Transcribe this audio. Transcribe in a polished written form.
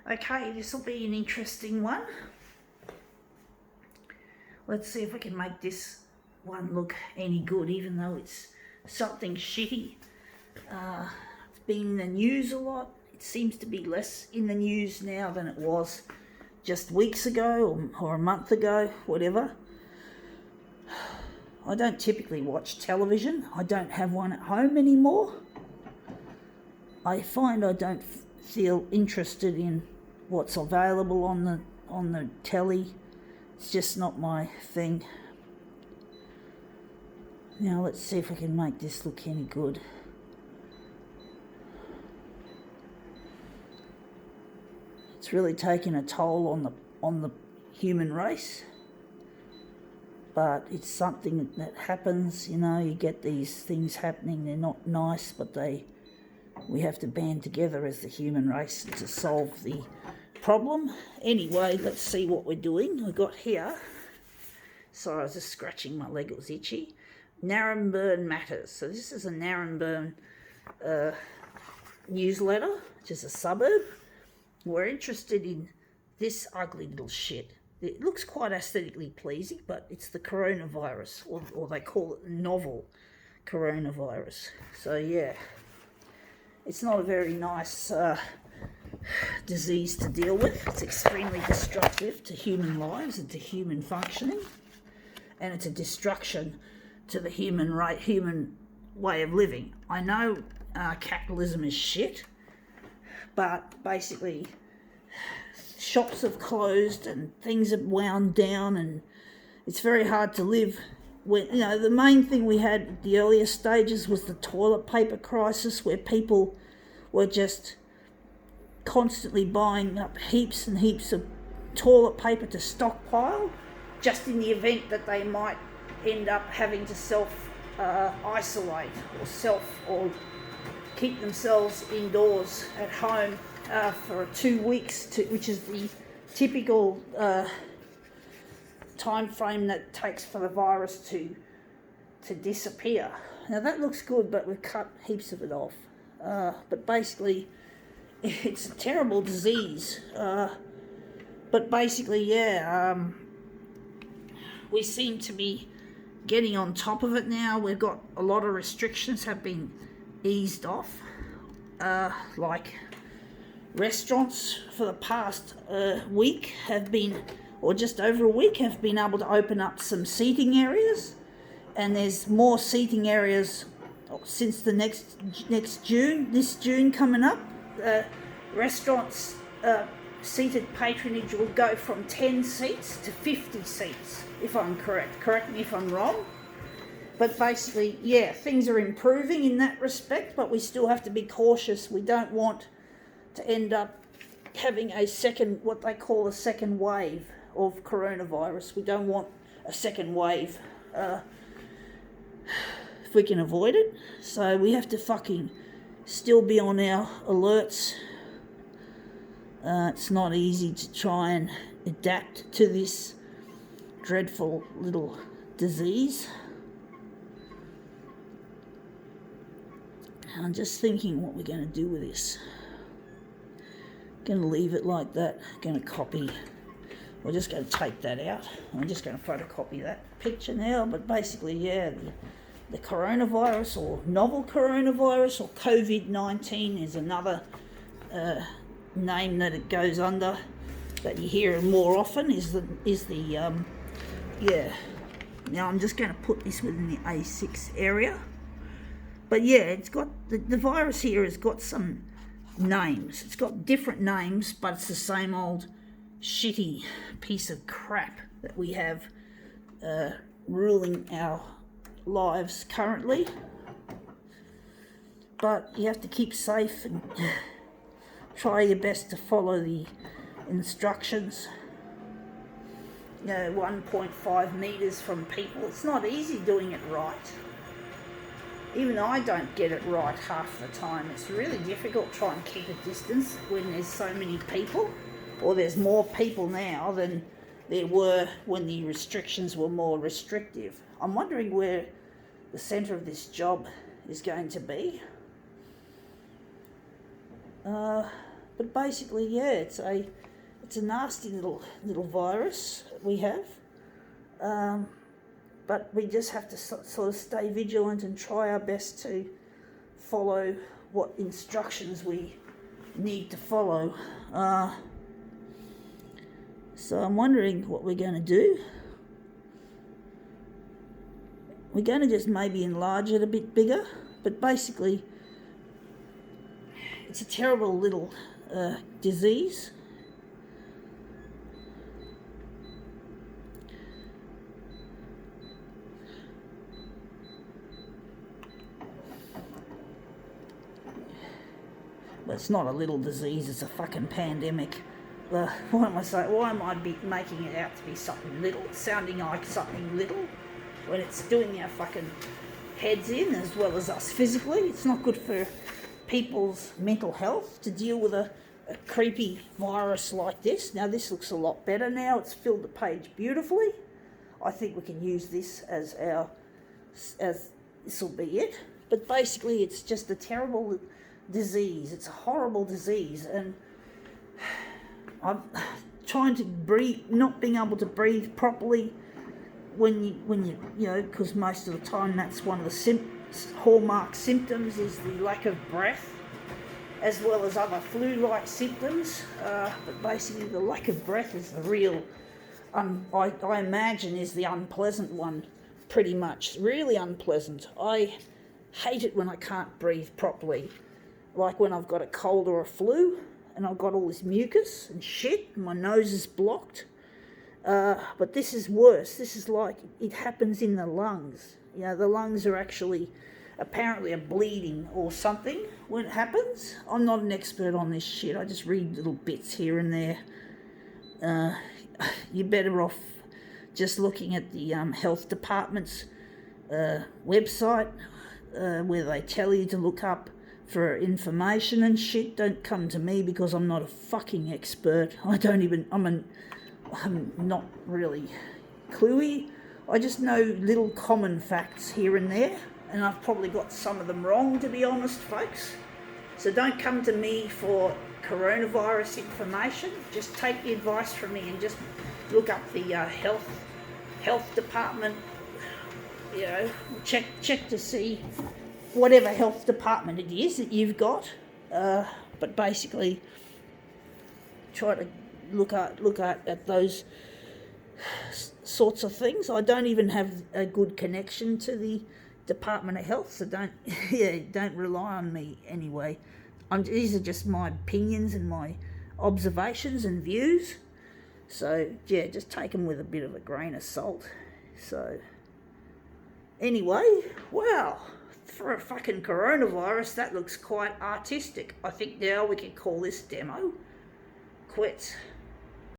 Okay, this will be an interesting one. Let's see if we can make this one look any good, even though it's something shitty. It's been in the news a lot. It seems to be less in the news now than it was just weeks ago or a month ago, whatever. I don't typically watch television. I don't have one at home anymore. I find I don't feel interested in what's available on the telly. It's just not my thing. Now let's see if I can make this look any good. It's really taken a toll on the human race. But it's something that happens, you know, you get these things happening, they're not nice, but we have to band together as the human race to solve the problem. Anyway, let's see what we're doing. We've got here, sorry, I was just scratching my leg, it was itchy. Narrabeen Matters. So this is a Narrabeen newsletter, which is a suburb. We're interested in this ugly little shit. It looks quite aesthetically pleasing, but it's the coronavirus, or they call it novel coronavirus. So yeah, it's not a very nice disease to deal with. It's extremely destructive to human lives and to human functioning, and it's a destruction to the human way of living. I know capitalism is shit, but basically shops have closed and things have wound down, and it's very hard to live when, you know, the main thing we had at the earlier stages was the toilet paper crisis, where people were just constantly buying up heaps and heaps of toilet paper to stockpile, just in the event that they might end up having to self-isolate or keep themselves indoors at home for 2 weeks, which is the typical time frame that it takes for the virus to disappear. Now that looks good, but we've cut heaps of it off. But basically, it's a terrible disease. But basically, yeah, we seem to be getting on top of it now. We've got a lot of restrictions have been eased off, like restaurants for the past week have been, or just over a week, have been able to open up some seating areas, and there's more seating areas since the next June, this June coming up. Restaurants seated patronage will go from 10 seats to 50 seats, if I'm correct. Correct me if I'm wrong. But basically, yeah, things are improving in that respect, but we still have to be cautious. We don't want to end up having what they call a second wave of coronavirus. We don't want a second wave if we can avoid it. So we have to fucking still be on our alerts. It's not easy to try and adapt to this dreadful little disease. I'm just thinking what we're going to do with this. Going to leave it like that. Going to copy. We're just going to take that out. I'm just going to photocopy that picture now. But basically, yeah, the coronavirus, or novel coronavirus, or COVID-19 is another name that it goes under, that you hear more often, is the yeah. Now I'm just going to put this within the A6 area. But yeah, it's got the virus here has got some names. It's got different names, but it's the same old shitty piece of crap that we have ruling our lives currently. But you have to keep safe and try your best to follow the instructions. You know, 1.5 meters from people. It's not easy doing it right. Even I don't get it right half the time. It's really difficult trying to keep a distance when there's so many people, or there's more people now than there were when the restrictions were more restrictive. I'm wondering where the centre of this job is going to be. But basically, yeah, it's a nasty little virus we have. But we just have to sort of stay vigilant and try our best to follow what instructions we need to follow. So I'm wondering what we're going to do. We're going to just maybe enlarge it a bit bigger, but basically it's a terrible little disease. Well, it's not a little disease, it's a fucking pandemic. Why am I making it out to be something little, sounding like something little, when it's doing our fucking heads in as well as us physically? It's not good for people's mental health to deal with a creepy virus like this. Now this looks a lot better now. It's filled the page beautifully. I think we can use this as this will be it. But basically it's just a terrible disease. It's a horrible disease, and I'm trying to breathe, not being able to breathe properly when you know, because most of the time that's one of the hallmark symptoms is the lack of breath, as well as other flu-like symptoms. But basically the lack of breath is the real, I imagine, is the unpleasant one, pretty much. Really unpleasant. I hate it when I can't breathe properly. Like when I've got a cold or a flu and I've got all this mucus and shit and my nose is blocked. But this is worse. This is like, it happens in the lungs. You know, the lungs are actually apparently are bleeding or something when it happens. I'm not an expert on this shit. I just read little bits here and there. You're better off just looking at the health department's website where they tell you to look up for information and shit. Don't come to me because I'm not a fucking expert. I'm not really cluey. I just know little common facts here and there, and I've probably got some of them wrong, to be honest, folks. So don't come to me for coronavirus information. Just take the advice from me and just look up the health department. You know, check to see whatever health department it is that you've got, but basically try to look at those sorts of things. I don't even have a good connection to the Department of Health, so don't rely on me anyway. These are just my opinions and my observations and views, so yeah, just take them with a bit of a grain of salt. So anyway, wow, for a fucking coronavirus, that looks quite artistic. I think now we can call this demo quits.